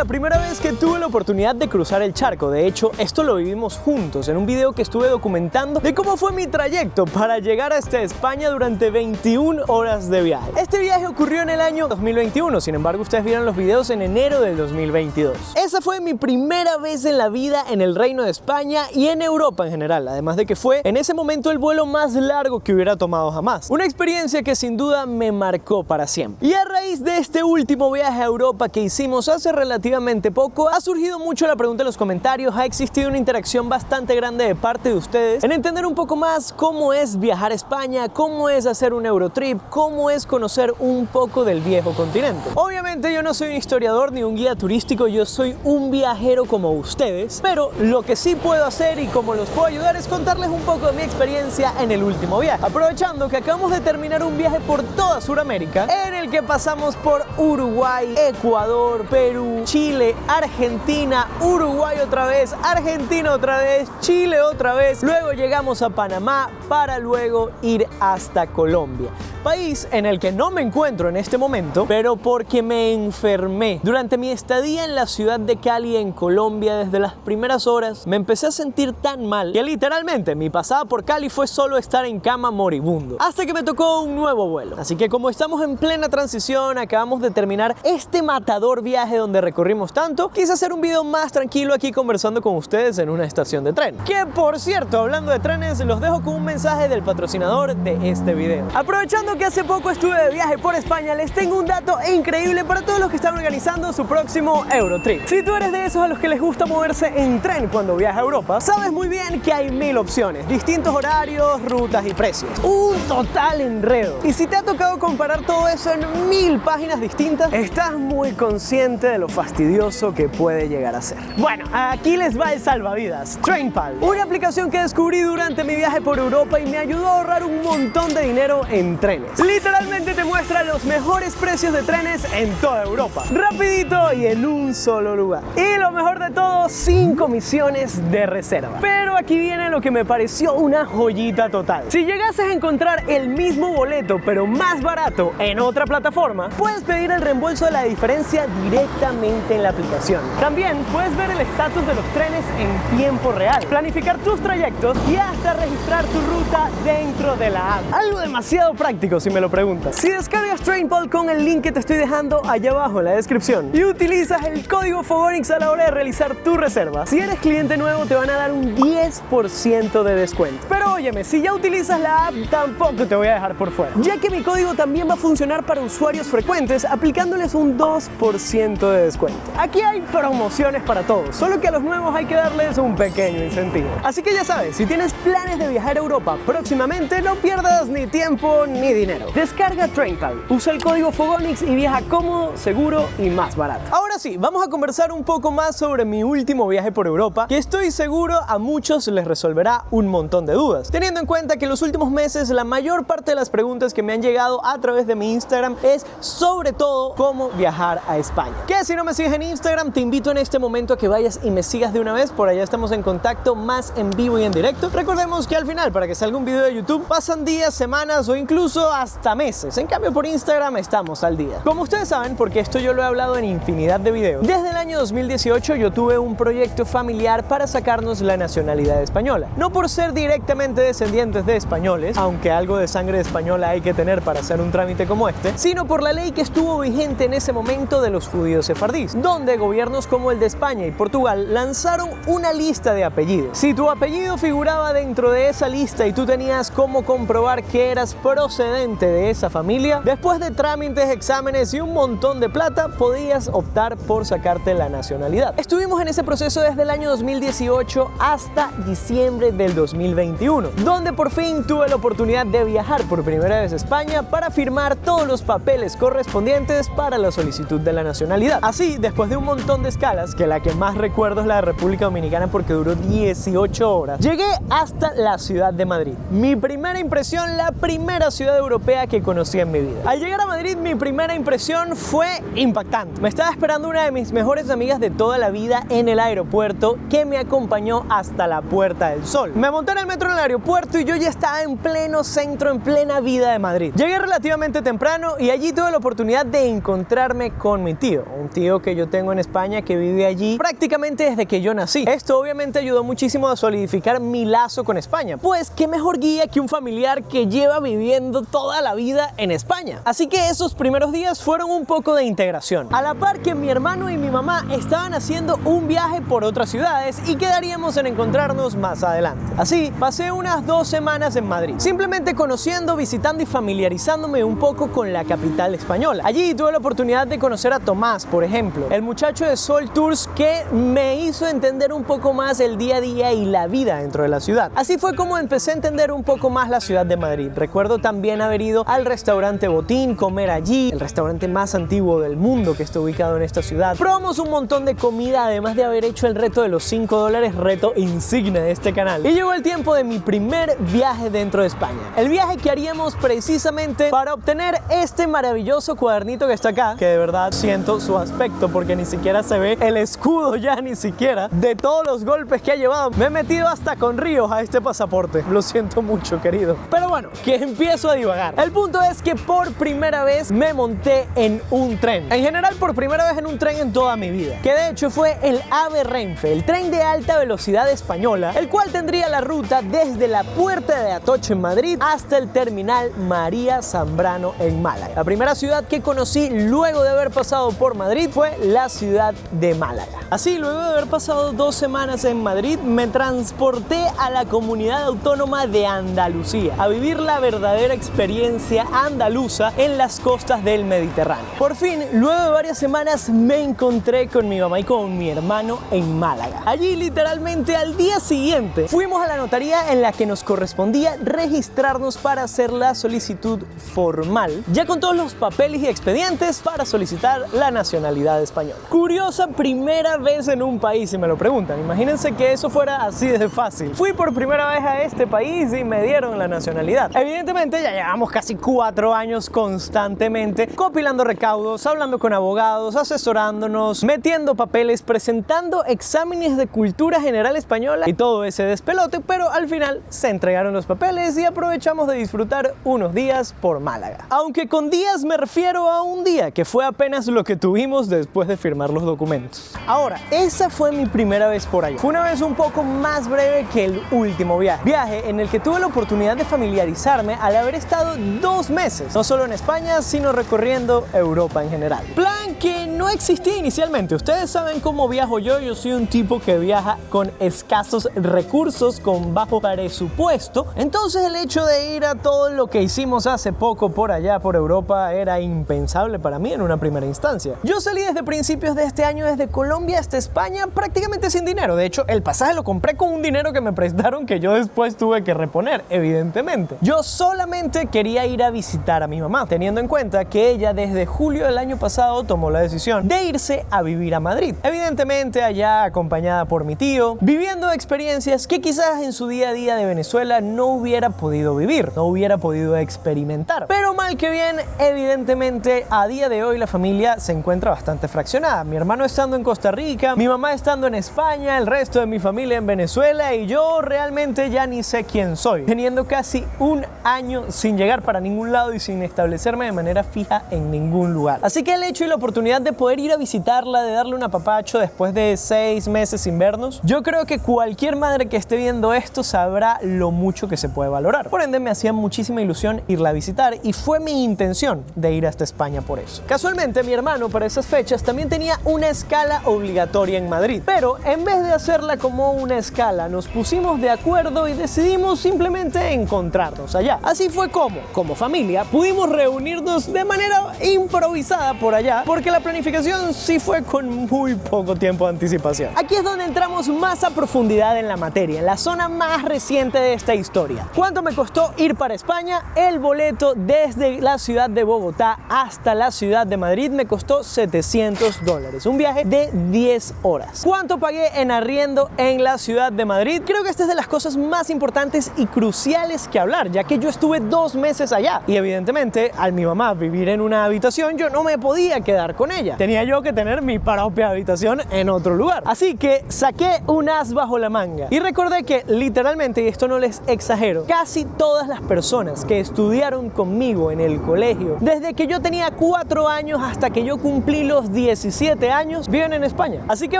primera vez que tuve la oportunidad de cruzar el charco. De hecho, esto lo vivimos juntos en un video que estuve documentando de cómo fue mi trayecto para llegar hasta España durante 21 horas de viaje. Este viaje ocurrió en el año 2021, sin embargo, ustedes vieron los videos en enero del 2022. Esa fue mi primera vez en la vida en el Reino de España y en Europa en general, además de que fue en ese momento el vuelo más largo que hubiera tomado jamás. Una experiencia que sin duda me marcó para siempre. Y a raíz de este último viaje a Europa que hicimos hace relativamente poco, ha surgido mucho la pregunta en los comentarios, ha existido una interacción bastante grande de parte de ustedes en entender un poco más cómo es viajar a España, cómo es hacer un Eurotrip, cómo es conocer un poco del viejo continente. Obviamente yo no soy un historiador ni un guía turístico, yo soy un viajero como ustedes, pero lo que sí puedo hacer y cómo los puedo ayudar es contarles un poco de mi experiencia en el último viaje. Aprovechando que acabamos de terminar un viaje por toda Sudamérica en el que pasamos por Uruguay, Ecuador, Perú, Chile, Argentina, Uruguay otra vez, Argentina otra vez, Chile otra vez, luego llegamos a Panamá para luego ir hasta Colombia, país en el que no me encuentro en este momento, pero porque me enfermé. Durante mi estadía en la ciudad de Cali, en Colombia, desde las primeras horas me empecé a sentir tan mal que literalmente mi pasada por Cali fue solo estar en cama moribundo, hasta que me tocó un nuevo vuelo. Así que como estamos en plena transición, acabamos de terminar este matador viaje donde recorrimos tanto, quise hacer un video más tranquilo aquí conversando con ustedes en una estación de tren. Que por cierto, hablando de trenes, los dejo con un mensaje del patrocinador de este video. Aprovechando que hace poco estuve de viaje por España, les tengo un dato increíble para todos los que están organizando su próximo Eurotrip. Si tú eres de esos a los que les gusta moverse en tren cuando viaja a Europa, sabes muy bien que hay 1000 opciones, distintos horarios, rutas y precios. Un total enredo. Y si te ha tocado comparar todo eso en 1000 páginas distintas, estás muy consciente de lo fastidioso que puede llegar a ser. Bueno, aquí les va el salvavidas, Trainpal, una aplicación que descubrí durante mi viaje por Europa y me ayudó a ahorrar un montón de dinero en trenes. Literalmente te muestra los mejores precios de trenes en toda Europa, rapidito y en un solo lugar. Y lo mejor de todo, sin comisiones de reserva. Pero aquí viene lo que me pareció una joyita total. Si llegases a encontrar el mismo boleto pero más barato en otra plataforma, puedes pedir el reembolso de la diferencia directamente en la aplicación. También puedes ver el estatus de los trenes en tiempo real, planificar tus trayectos y hasta registrar tu ruta dentro de la app. Algo demasiado práctico si me lo preguntas. Si descargas Trainpal con el link que te estoy dejando allá abajo en la descripción y utilizas el código Fogonix a la hora de realizar tu reserva, si eres cliente nuevo te van a dar un 10% de descuento. Pero óyeme, si ya utilizas la app, tampoco te voy a dejar por fuera, ya que mi código también va a funcionar para usuarios frecuentes aplicándoles un 2% de descuento. Aquí hay promociones para todos, solo que a los nuevos hay que darles un pequeño incentivo. Así que ya sabes, si tienes planes de viajar a Europa próximamente, no pierdas ni tiempo ni dinero. Descarga Trainpal, usa el código Fogonix y viaja cómodo, seguro y más barato. Ahora sí, vamos a conversar un poco más sobre mi último viaje por Europa, que estoy seguro a muchos les resolverá un montón de dudas, teniendo en cuenta que en los últimos meses la mayor parte de las preguntas que me han llegado a través de mi Instagram es sobre todo cómo viajar a España. Que si no me sigues en Instagram, te invito en este momento a que vayas y me sigas de una vez, por allá estamos en contacto más en vivo y en directo. Recordemos que al final, para que salga un video de YouTube, pasan días, semanas o incluso hasta meses. En cambio por Instagram estamos al día. Como ustedes saben, porque esto yo lo he hablado en infinidad de videos, desde el año 2018 yo tuve un proyecto familiar para sacarnos la nacionalidad española. No por ser directamente descendientes de españoles, aunque algo de sangre española hay que tener para hacer un trámite como este, sino por la ley que estuvo vigente en ese momento de los judíos sefardíes, donde gobiernos como el de España y Portugal lanzaron una lista de apellidos. Si tu apellido figuraba dentro de esa lista y tú tenías cómo comprobar que eras procedente de esa familia, después de trámites, exámenes y un montón de plata, podías optar por sacarte la nacionalidad. Estuvimos en ese proceso desde el año 2018 hasta diciembre del 2021, donde por fin tuve la oportunidad de viajar por primera vez a España para firmar todos los papeles correspondientes para la solicitud de la nacionalidad. Así, después de un montón de escalas, que la que más recuerdo es la de República Dominicana porque duró 18 horas, llegué hasta la ciudad de Madrid. Mi primera impresión, la primera ciudad europea que conocí en mi vida. Al llegar a Madrid, mi primera impresión fue impactante. Me estaba esperando esperando una de mis mejores amigas de toda la vida en el aeropuerto, que me acompañó hasta la Puerta del Sol. Me monté en el metro en el aeropuerto y yo ya estaba en pleno centro, en plena vida de Madrid. Llegué relativamente temprano y allí tuve la oportunidad de encontrarme con mi tío, un tío que yo tengo en España que vive allí prácticamente desde que yo nací. Esto obviamente ayudó muchísimo a solidificar mi lazo con España, pues qué mejor guía que un familiar que lleva viviendo toda la vida en España. Así que esos primeros días fueron un poco de integración, a la par que mi hermano y mi mamá estaban haciendo un viaje por otras ciudades y quedaríamos en encontrarnos más adelante. Así pasé unas 2 semanas en Madrid, simplemente conociendo, visitando y familiarizándome un poco con la capital española. Allí tuve la oportunidad de conocer a Tomás, por ejemplo, el muchacho de Sol Tours que me hizo entender un poco más el día a día y la vida dentro de la ciudad. Así fue como empecé a entender un poco más la ciudad de Madrid. Recuerdo también haber ido al restaurante Botín, comer allí, el restaurante más antiguo del mundo que está ubicado en esta ciudad. Probamos un montón de comida, además de haber hecho el reto de los $5, reto insignia de este canal. Y llegó el tiempo de mi primer viaje dentro de España. El viaje que haríamos precisamente para obtener este maravilloso cuadernito que está acá, que de verdad siento su aspecto porque ni siquiera se ve el escudo ya, ni siquiera, de todos los golpes que ha llevado. Me he metido hasta con ríos a este pasaporte. Lo siento mucho, querido. Pero bueno, que empiezo a divagar. El punto es que por primera vez me monté en un tren. En general, por primera vez en un tren en toda mi vida. Que de hecho fue el AVE Renfe, el tren de alta velocidad española, el cual tendría la ruta desde la Puerta de Atocha en Madrid hasta el terminal María Zambrano en Málaga. La primera ciudad que conocí luego de haber pasado por Madrid fue la ciudad de Málaga. Así, luego de haber pasado 2 semanas en Madrid, me transporté a la comunidad autónoma de Andalucía, a vivir la verdadera experiencia andaluza en las costas del Mediterráneo. Por fin, luego de varias semanas, me encontré con mi mamá y con mi hermano en Málaga. Allí, literalmente al día siguiente, fuimos a la notaría en la que nos correspondía registrarnos para hacer la solicitud formal, ya con todos los papeles y expedientes para solicitar la nacionalidad española. Curiosa primera vez en un país, si me lo preguntan. Imagínense que eso fuera así de fácil. Fui por primera vez a este país y me dieron la nacionalidad. Evidentemente ya llevamos casi 4 años constantemente compilando recaudos, hablando con abogados, asesorándonos, metiendo papeles, presentando exámenes de cultura general española y todo ese despelote, pero al final se entregaron los papeles y aprovechamos de disfrutar unos días por Málaga. Aunque con días me refiero a un día, que fue apenas lo que tuvimos después de firmar los documentos. Ahora, esa fue mi primera vez por allá. Fue una vez un poco más breve que el último viaje en el que tuve la oportunidad de familiarizarme al haber estado 2 meses, no solo en España, sino recorriendo Europa en general. Plan que no existía inicialmente. Ustedes saben cómo viajo yo soy un tipo que viaja con escasos recursos, con bajo presupuesto. Entonces el hecho de ir a todo lo que hicimos hace poco por allá, por Europa, era impensable para mí en una primera instancia. Yo salí desde principios de este año desde Colombia hasta España prácticamente sin dinero. De hecho, el pasaje lo compré con un dinero que me prestaron que yo después tuve que reponer, evidentemente. Yo solamente quería ir a visitar a mi mamá, teniendo en cuenta que ella desde julio del año pasado tomó la decisión de irse a vivir a Madrid. Evidentemente allá acompañada por mi tío, viviendo experiencias que quizás en su día a día de Venezuela no hubiera podido vivir, no hubiera podido experimentar. Pero mal que bien, evidentemente a día de hoy la familia se encuentra bastante fraccionada. Mi hermano estando en Costa Rica, mi mamá estando en España, el resto de mi familia en Venezuela y yo realmente ya ni sé quién soy, teniendo casi 1 año sin llegar para ningún lado y sin establecerme de manera fija en ningún lugar. Así que el hecho y la oportunidad de poder ir a visitarla, de darle un apapacho después de 6 meses sin vernos, yo creo que cualquier madre que esté viendo esto sabrá lo mucho que se puede valorar. Por ende me hacía muchísima ilusión irla a visitar y fue mi intención de ir hasta España por eso. Casualmente mi hermano para esas fechas también tenía una escala obligatoria en Madrid, pero en vez de hacerla como una escala nos pusimos de acuerdo y decidimos simplemente encontrarnos allá. Así fue como familia pudimos reunirnos de manera improvisada por allá, porque la planificación sí fue con muy poco tiempo de anticipación. Aquí es donde entramos más a profundidad en la materia, en la zona más reciente de esta historia. ¿Cuánto me costó ir para España? El boleto desde la ciudad de Bogotá hasta la ciudad de Madrid me costó $700, un viaje de 10 horas. ¿Cuánto pagué en arriendo en la ciudad de Madrid? Creo que esta es de las cosas más importantes y cruciales que hablar, ya que yo estuve 2 meses allá y evidentemente al mi mamá vivir en una habitación yo no me podía quedar con ella. Tenía yo que tener mi propia habitación en otro lugar. Así que saqué un as bajo la manga y recordé que literalmente, y esto no les exagero, casi todas las personas que estudiaron conmigo en el colegio, desde que yo tenía 4 años hasta que yo cumplí los 17 años, viven en España. Así que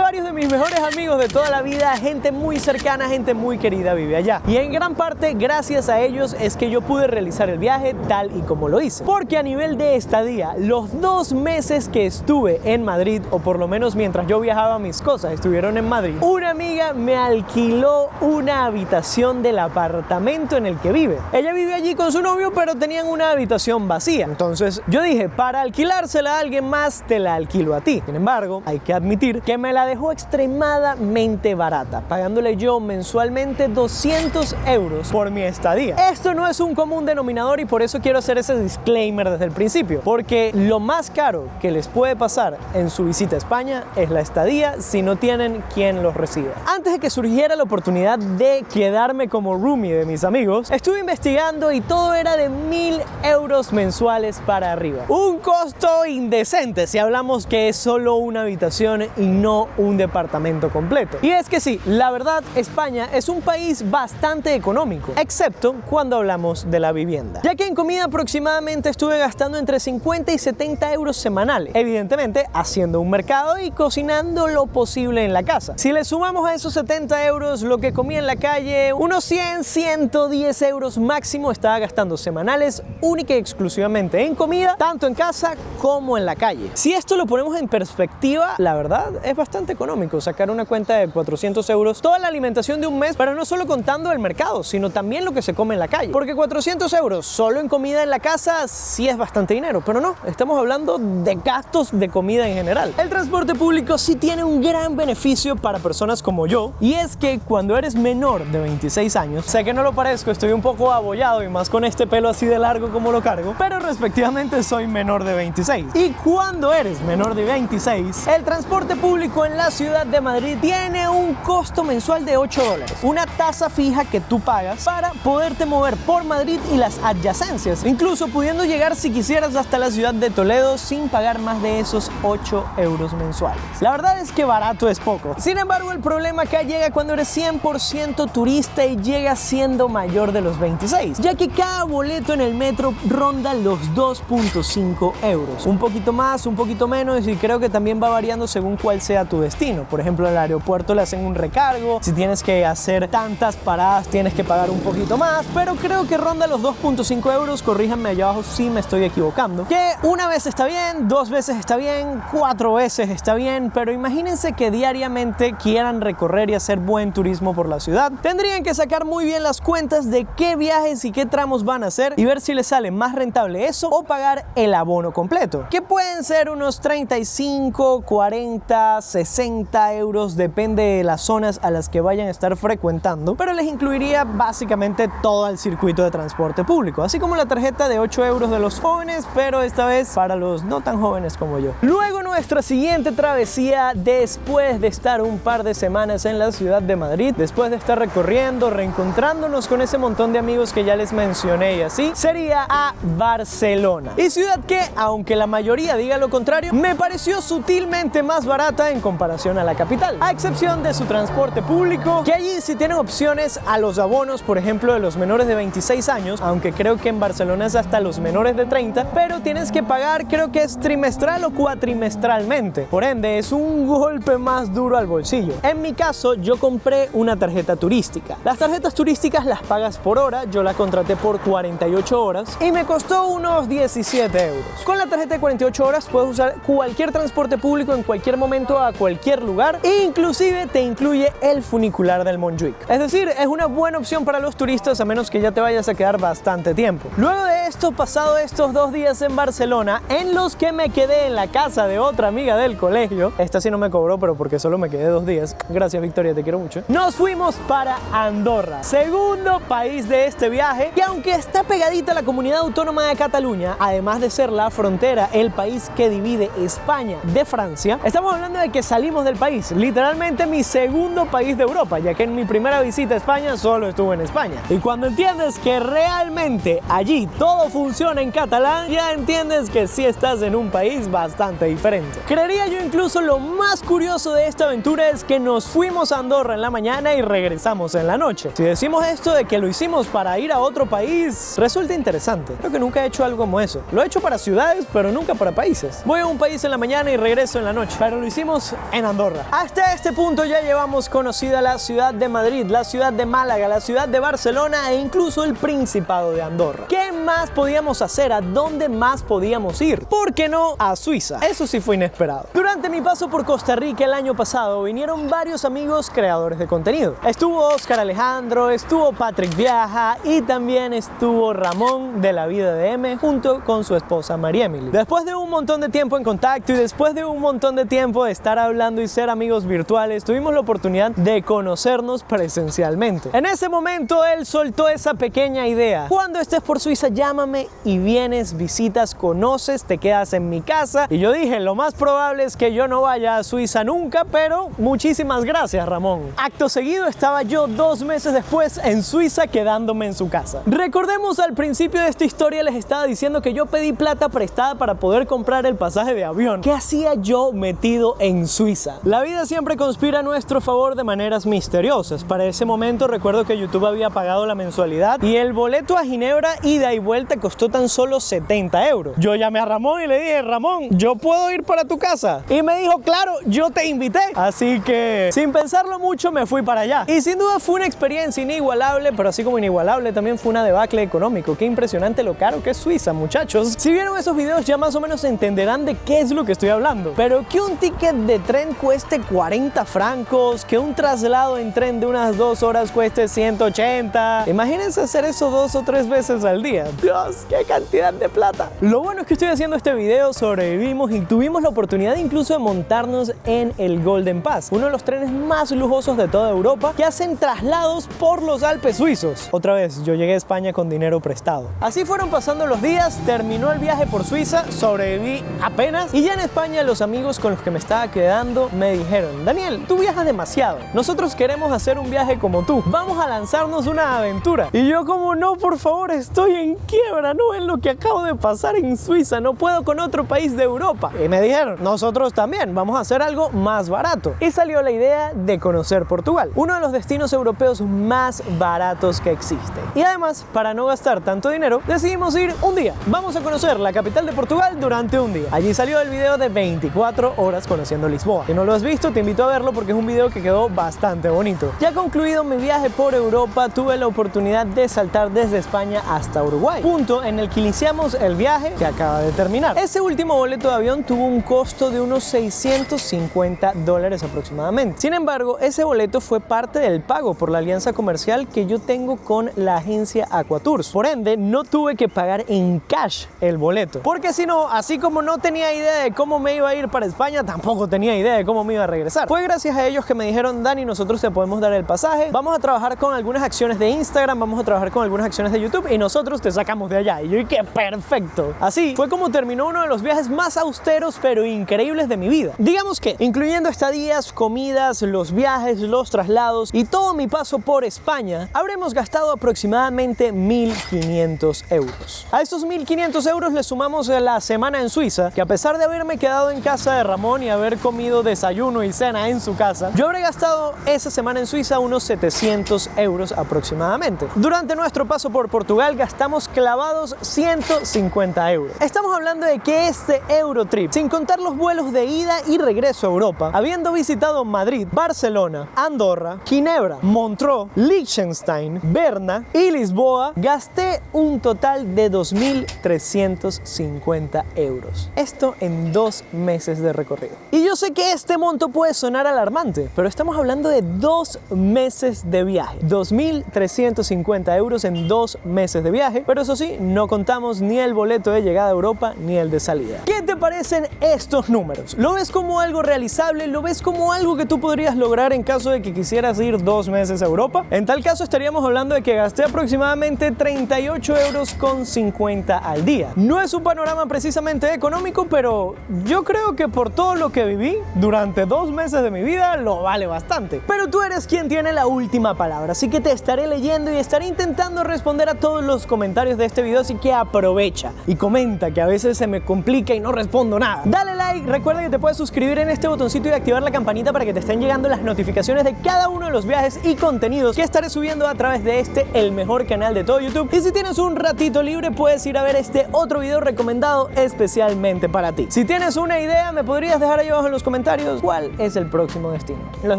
varios de mis mejores amigos de toda la vida, gente muy cercana, gente muy querida, vive allá. Y en gran parte, gracias a ellos, es que yo pude realizar el viaje tal y como lo hice. Porque a nivel de estadía, los 2 meses que estuve en Madrid, o por lo menos mientras yo viajaba mis cosas estuvieron en Madrid, una amiga me alquiló una habitación del apartamento en el que vive. Ella vive allí con su novio, pero tenían una habitación vacía. Entonces yo dije, para alquilársela a alguien más, te la alquilo a ti. Sin embargo, hay que admitir que me la dejó extremadamente barata, pagándole yo mensualmente 200 euros por mi estadía. Esto no es un común denominador y por eso quiero hacer ese disclaimer desde el principio, porque lo más caro que les puede pasar en su visita a España es la estadía si no tienen quien los reciba. Antes de que surgiera la oportunidad de quedarme como roomie de mis amigos, estuve investigando y todo era de 1000 euros mensuales para arriba. Un costo indecente si hablamos que es solo una habitación y no un departamento completo. Y es que sí, la verdad, España es un país bastante económico, excepto cuando hablamos de la vivienda, ya que en comida aproximadamente estuve gastando entre 50 y 70 euros semanales, evidentemente haciendo un mercado y cocinando lo posible en la casa. Si le sumamos a esos 70 euros lo que comía en la calle, unos 100, 110 euros máximo estaba gastando semanales única y exclusivamente en comida, tanto en casa como en la calle. Si esto lo ponemos en perspectiva, la verdad es bastante económico sacar una cuenta de 400 euros toda la alimentación de un mes, pero no solo contando el mercado, sino también lo que se come en la calle. Porque 400 euros solo en comida en la casa sí es bastante dinero, pero no, estamos hablando de gastos de comida en general. El transporte público sí tiene un gran beneficio para personas como yo, y es que cuando eres menor de 26 años, sé que no lo parezco, estoy un poco abollado y más con este pelo así de largo como lo cargo, pero respectivamente soy menor de 26. Y cuando eres menor de 26, el transporte público en la ciudad de Madrid tiene un costo mensual de $8, una tasa fija que tú pagas para poderte mover por Madrid y las adyacencias, incluso pudiendo llegar si quisieras hasta la ciudad de Toledo sin pagar más de esos 8 euros mensuales. La verdad es que barato es poco. Sin embargo, el problema acá llega cuando eres 100% turista y llegas siendo mayor de los 26, ya que cada boleto en el metro ronda los 2.5 euros. Un poquito más, un poquito menos, y creo que también va variando según cuál sea tu destino. Por ejemplo, al aeropuerto le hacen un recargo, si tienes que hacer tantas paradas tienes que pagar un poquito más, pero creo que ronda los 2.5 euros, corríjanme allá abajo si me estoy equivocando. Que una vez está bien, 2 veces está bien, 4 veces está bien, pero imagínense que diariamente quieran recorrer y hacer buen turismo por la ciudad. Tendrían que sacar muy bien las cuentas de qué viajes y qué tramos van a hacer y ver si les sale más rentable eso o pagar el abono completo, que pueden ser unos 35, 40, 60 euros, depende de las zonas a las que vayan a estar frecuentando, pero les incluiría básicamente todo el circuito de transporte público, así como la tarjeta de 8 euros de los jóvenes, pero esta vez para los no tan jóvenes como yo. Luego nuestra siguiente travesía, después de estar un par de semanas en la ciudad de Madrid, después de estar recorriendo, reencontrándonos con ese montón de amigos que ya les mencioné y así, sería a Barcelona. Y ciudad que, aunque la mayoría diga lo contrario, me pareció sutilmente más barata en comparación a la capital, a excepción de su transporte público, que allí sí tienen opciones a los abonos, por ejemplo, de los menores de 26 años, aunque creo que en Barcelona es hasta los menores de 30, pero tienes que pagar, creo que es trimestral o cuatrimestralmente, por ende es un golpe más duro al bolsillo. En mi caso, yo compré una tarjeta turística. Las tarjetas turísticas las pagas por hora, yo la contraté por 48 horas y me costó unos 17 euros. Con la tarjeta de 48 horas puedes usar cualquier transporte público en cualquier momento a cualquier lugar e inclusive te incluye el funicular del Montjuic. Es decir, es una buena opción para los turistas a menos que ya te vayas a quedar bastante tiempo. Luego de esto, pasado estos 2 días en Barcelona, en los que me quedé en la casa de otra amiga del colegio, esta sí no me cobró, pero porque solo me quedé 2 días, gracias Victoria, te quiero mucho, nos fuimos para Andorra, segundo país de este viaje, que aunque está pegadita a la comunidad autónoma de Cataluña, además de ser la frontera, el país que divide España de Francia, estamos hablando de que salimos del país, literalmente mi segundo país de Europa, ya que en mi primera visita a España solo estuve en España. Y cuando entiendes que realmente allí todo todo funciona en catalán, ya entiendes que sí estás en un país bastante diferente. Creería yo incluso lo más curioso de esta aventura es que nos fuimos a Andorra en la mañana y regresamos en la noche. Si decimos esto de que lo hicimos para ir a otro país, resulta interesante. Creo que nunca he hecho algo como eso. Lo he hecho para ciudades, pero nunca para países. Voy a un país en la mañana y regreso en la noche, pero lo hicimos en Andorra. Hasta este punto ya llevamos conocida la ciudad de Madrid, la ciudad de Málaga, la ciudad de Barcelona e incluso el Principado de Andorra. ¿Qué más podíamos hacer? ¿A dónde más podíamos ir? ¿Por qué no a Suiza? Eso sí fue inesperado. Durante mi paso por Costa Rica el año pasado vinieron varios amigos creadores de contenido. Estuvo Oscar Alejandro, estuvo Patrick Viaja y también estuvo Ramón de La Vida de M junto con su esposa María Emily. Después de un montón de tiempo en contacto y después de un montón de tiempo de estar hablando y ser amigos virtuales, tuvimos la oportunidad de conocernos presencialmente. En ese momento él soltó esa pequeña idea: cuando estés por Suiza llámame y vienes, visitas, conoces, te quedas en mi casa. Y yo dije, lo más probable es que yo no vaya a Suiza nunca, pero muchísimas gracias, Ramón. Acto seguido estaba yo 2 meses después en Suiza quedándome en su casa. Recordemos, al principio de esta historia les estaba diciendo que yo pedí plata prestada para poder comprar el pasaje de avión. ¿Qué hacía yo metido en Suiza? La vida siempre conspira a nuestro favor de maneras misteriosas. Para ese momento recuerdo que YouTube había pagado la mensualidad y el boleto a Ginebra ida y vuelta costó tan solo 70 euros. Yo llamé a Ramón y le dije, Ramón, ¿yo puedo ir para tu casa? Y me dijo, claro, yo te invité. Así que sin pensarlo mucho me fui para allá. Y sin duda fue una experiencia inigualable, pero así como inigualable también fue una debacle económico. Qué impresionante lo caro que es Suiza, muchachos. Si vieron esos videos ya más o menos entenderán de qué es lo que estoy hablando. Pero que un ticket de tren cueste 40 francos, que un traslado en tren de unas 2 horas cueste 180. Imagínense hacer eso 2 o 3 veces al día. Dios, qué cantidad de plata. Lo bueno es que estoy haciendo este video, sobrevivimos y tuvimos la oportunidad incluso de montarnos en el Golden Pass, uno de los trenes más lujosos de toda Europa, que hacen traslados por los Alpes suizos. Otra vez, yo llegué a España con dinero prestado. Así fueron pasando los días, terminó el viaje por Suiza, sobreviví apenas, y ya en España los amigos con los que me estaba quedando me dijeron, Daniel, tú viajas demasiado, nosotros queremos hacer un viaje como tú, vamos a lanzarnos una aventura. Y yo como, no, por favor, estoy en quiebra, no ven lo que acabo de pasar en Suiza, no puedo con otro país de Europa. Y me dijeron, nosotros también, vamos a hacer algo más barato. Y salió la idea de conocer Portugal, uno de los destinos europeos más baratos que existen. Y además, para no gastar tanto dinero, decidimos ir un día. Vamos a conocer la capital de Portugal durante un día. Allí salió el video de 24 horas conociendo Lisboa. Si no lo has visto, te invito a verlo porque es un video que quedó bastante bonito. Ya concluido mi viaje por Europa, tuve la oportunidad de saltar desde España hasta Uruguay, punto en el que iniciamos el viaje que acaba de terminar. Ese último boleto de avión tuvo un costo de unos $650 aproximadamente. Sin embargo, ese boleto fue parte del pago por la alianza comercial que yo tengo con la agencia Aquatours. Por ende, no tuve que pagar en cash el boleto, porque si no, así como no tenía idea de cómo me iba a ir para España, tampoco tenía idea de cómo me iba a regresar. Fue gracias a ellos que me dijeron, Dani, nosotros te podemos dar el pasaje, vamos a trabajar con algunas acciones de Instagram, vamos a trabajar con algunas acciones de YouTube y nosotros te sacamos de allá. Y yo dije, perfecto. Así fue como terminó uno de los viajes más austeros pero increíbles de mi vida. Digamos que, incluyendo estadías, comidas, los viajes, los traslados y todo mi paso por España, habremos gastado aproximadamente 1.500 euros. A estos 1.500 euros le sumamos la semana en Suiza, que a pesar de haberme quedado en casa de Ramón y haber comido desayuno y cena en su casa, yo habré gastado esa semana en Suiza unos 700 euros aproximadamente. Durante nuestro paso por Portugal gastamos clavados 150 euros. Estamos hablando de que este Eurotrip, sin contar los vuelos de ida y regreso a Europa, habiendo visitado Madrid, Barcelona, Andorra, Ginebra, Montreux, Liechtenstein, Berna y Lisboa, gasté un total de 2.350 euros. Esto en 2 meses de recorrido. Y yo sé que este monto puede sonar alarmante, pero estamos hablando de 2 meses de viaje. 2.350 euros en 2 meses de viaje, pero eso sí, no contamos ni el boleto de llegada a Europa ni el de salida. ¿Qué te parecen estos números? ¿Lo ves como algo realizable? ¿Lo ves como algo que tú podrías lograr en caso de que quisieras ir 2 meses a Europa? En tal caso estaríamos hablando de que gasté aproximadamente 38 euros con 50 al día. No es un panorama precisamente económico, pero yo creo que por todo lo que viví durante 2 meses de mi vida lo vale bastante. Pero tú eres quien tiene la última palabra, así que te estaré leyendo y estaré intentando responder a todos los comentarios de este video, así que aprovecha y comenta, que a veces se me complica y no respondo nada. Dale like, recuerda que te puedes suscribir en este botoncito y activar la campanita para que te estén llegando las notificaciones de cada uno de los viajes y contenidos que estaré subiendo a través de el mejor canal de todo YouTube. Y si tienes un ratito libre, puedes ir a ver este otro video recomendado especialmente para ti. Si tienes una idea, me podrías dejar ahí abajo en los comentarios cuál es el próximo destino. Les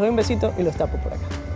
doy un besito y los tapo por acá.